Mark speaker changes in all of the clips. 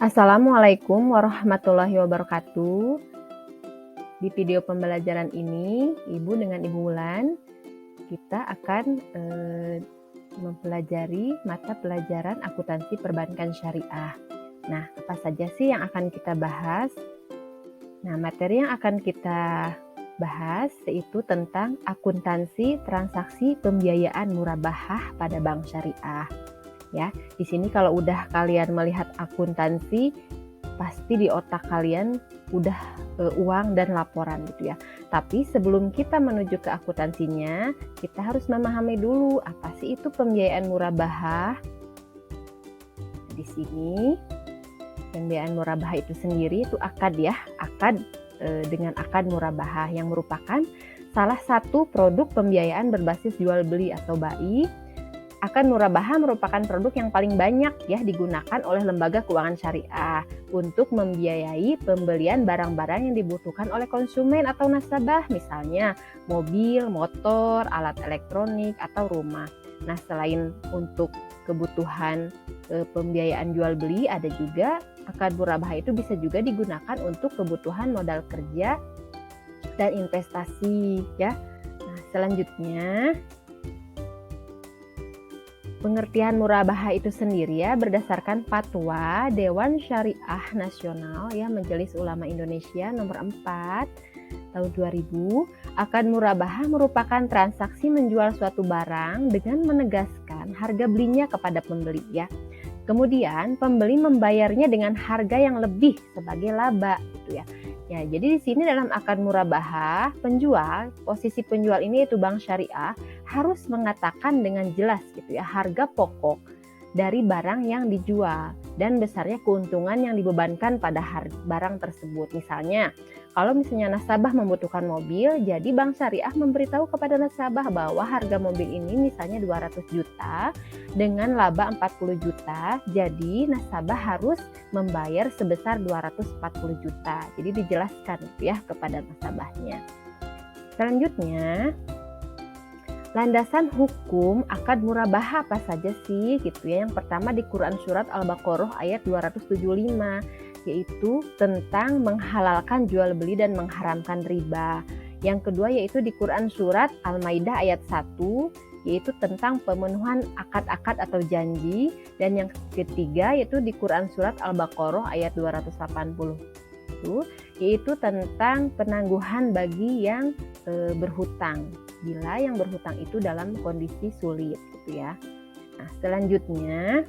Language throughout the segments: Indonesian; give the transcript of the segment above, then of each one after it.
Speaker 1: Assalamualaikum warahmatullahi wabarakatuh. Di video pembelajaran ini, Ibu dengan Ibu Wulan, kita akan mempelajari mata pelajaran akuntansi perbankan syariah. Nah, apa saja sih yang akan kita bahas? Nah, materi yang akan kita bahas yaitu tentang akuntansi transaksi pembiayaan murabahah pada bank syariah. Ya, di sini kalau udah kalian melihat akuntansi, pasti di otak kalian udah uang dan laporan gitu ya. Tapi sebelum kita menuju ke akuntansinya, kita harus memahami dulu apa sih itu pembiayaan murabahah. Di sini pembiayaan murabahah itu sendiri itu akad ya, akad dengan akad murabahah yang merupakan salah satu produk pembiayaan berbasis jual beli atau BAI. Akad murabahah merupakan produk yang paling banyak ya digunakan oleh lembaga keuangan syariah untuk membiayai pembelian barang-barang yang dibutuhkan oleh konsumen atau nasabah, misalnya mobil, motor, alat elektronik, atau rumah. Nah, selain untuk kebutuhan pembiayaan jual beli, ada juga akad murabahah itu bisa juga digunakan untuk kebutuhan modal kerja dan investasi ya. Nah, selanjutnya pengertian murabahah itu sendiri ya berdasarkan Fatwa Dewan Syariah Nasional ya Majelis Ulama Indonesia nomor 4 tahun 2000, akad murabahah merupakan transaksi menjual suatu barang dengan menegaskan harga belinya kepada pembeli ya. Kemudian pembeli membayarnya dengan harga yang lebih sebagai laba gitu ya. Ya, jadi di sini dalam akad murabahah, posisi penjual ini yaitu bank syariah harus mengatakan dengan jelas gitu ya harga pokok dari barang yang dijual dan besarnya keuntungan yang dibebankan pada barang tersebut. Misalnya, kalau misalnya nasabah membutuhkan mobil, jadi bank syariah memberitahu kepada nasabah bahwa harga mobil ini misalnya 200 juta dengan laba 40 juta, jadi nasabah harus membayar sebesar 240 juta. Jadi dijelaskan ya kepada nasabahnya. Selanjutnya, landasan hukum akad murabahah apa saja sih gitu ya. Yang pertama di Quran Surat Al-Baqarah ayat 275, yaitu tentang menghalalkan jual beli dan mengharamkan riba. Yang kedua yaitu di Quran Surat Al-Maidah ayat 1, yaitu tentang pemenuhan akad-akad atau janji. Dan yang ketiga yaitu di Quran Surat Al-Baqarah ayat 280, yaitu tentang penangguhan bagi yang berhutang bila yang berhutang itu dalam kondisi sulit gitu ya. Nah, selanjutnya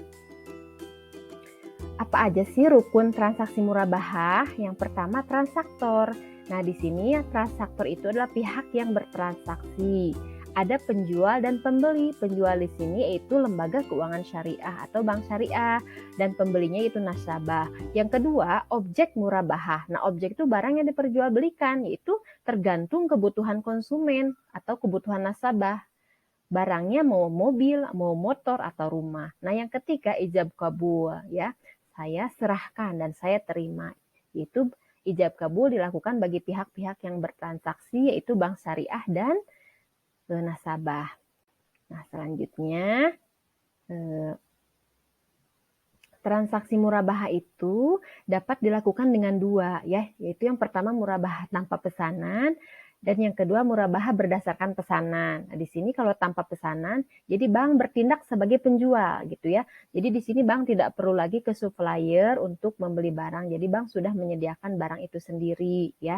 Speaker 1: apa aja sih rukun transaksi murabahah? Yang pertama transaktor. Nah, di sini ya transaktor itu adalah pihak yang bertransaksi. Ada penjual dan pembeli. Penjual di sini yaitu lembaga keuangan syariah atau bank syariah dan pembelinya itu nasabah. Yang kedua, objek murabahah. Nah, objek itu barang yang diperjualbelikan, yaitu tergantung kebutuhan konsumen atau kebutuhan nasabah. Barangnya mau mobil, mau motor atau rumah. Nah, yang ketiga ijab kabul ya. Saya serahkan dan saya terima. Itu ijab kabul dilakukan bagi pihak-pihak yang bertransaksi yaitu bank syariah dan nasabah. Nah, selanjutnya transaksi murabahah itu dapat dilakukan dengan dua ya, yaitu yang pertama murabahah tanpa pesanan dan yang kedua murabahah berdasarkan pesanan. Nah, di sini kalau tanpa pesanan, jadi bank bertindak sebagai penjual gitu ya. Jadi di sini bank tidak perlu lagi ke supplier untuk membeli barang. Jadi bank sudah menyediakan barang itu sendiri ya,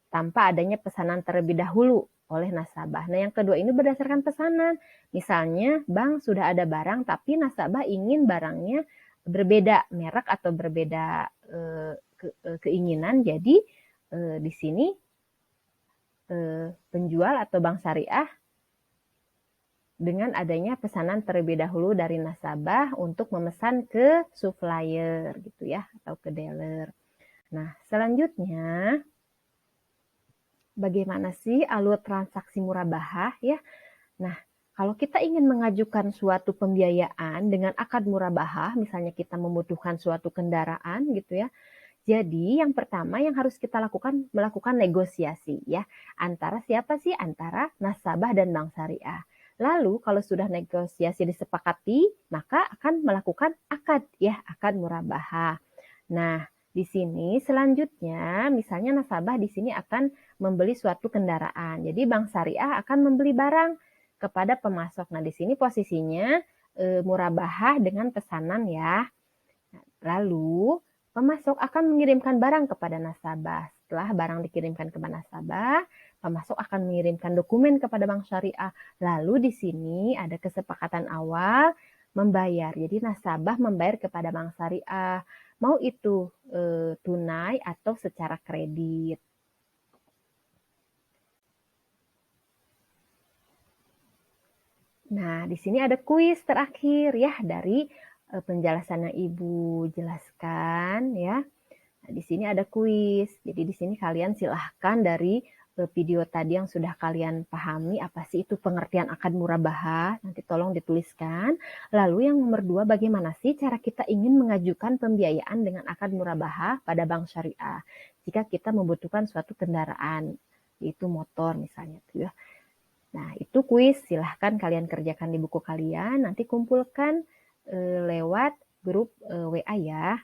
Speaker 1: tanpa adanya pesanan terlebih dahulu oleh nasabah. Nah, yang kedua ini berdasarkan pesanan. Misalnya, bank sudah ada barang, tapi nasabah ingin barangnya berbeda merek atau berbeda keinginan. Jadi, di sini penjual atau bank syariah dengan adanya pesanan terlebih dahulu dari nasabah untuk memesan ke supplier gitu ya, atau ke dealer. Nah, selanjutnya bagaimana sih alur transaksi murabahah ya? Nah, kalau kita ingin mengajukan suatu pembiayaan dengan akad murabahah, misalnya kita membutuhkan suatu kendaraan gitu ya. Jadi yang pertama yang harus kita lakukan, melakukan negosiasi ya. Antara siapa sih? Antara nasabah dan bank syariah. Lalu kalau sudah negosiasi disepakati, maka akan melakukan akad ya, akad murabahah. Nah, di sini selanjutnya misalnya nasabah di sini akan membeli suatu kendaraan. Jadi bank syariah akan membeli barang kepada pemasok. Nah, di sini posisinya murabahah dengan pesanan ya. Lalu, pemasok akan mengirimkan barang kepada nasabah. Setelah barang dikirimkan kepada nasabah, pemasok akan mengirimkan dokumen kepada bank syariah. Lalu di sini ada kesepakatan awal membayar. Jadi nasabah membayar kepada bank syariah. Mau itu tunai atau secara kredit. Nah, di sini ada kuis terakhir ya dari penjelasan yang Ibu jelaskan ya. Nah, di sini ada kuis. Jadi di sini kalian silahkan dari video tadi yang sudah kalian pahami apa sih itu pengertian akad murabahah. Nanti tolong dituliskan. Lalu yang nomor 2, bagaimana sih cara kita ingin mengajukan pembiayaan dengan akad murabahah pada bank syariah jika kita membutuhkan suatu kendaraan, yaitu motor misalnya. Ya. Nah, itu kuis. Silahkan kalian kerjakan di buku kalian. Nanti kumpulkan lewat grup WA ya.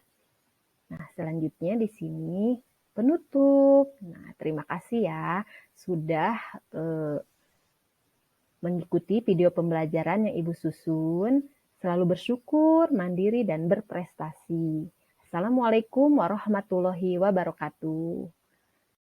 Speaker 1: Nah, selanjutnya di sini penutup. Nah, terima kasih ya sudah mengikuti video pembelajaran yang Ibu susun. Selalu bersyukur, mandiri, dan berprestasi. Assalamualaikum warahmatullahi wabarakatuh.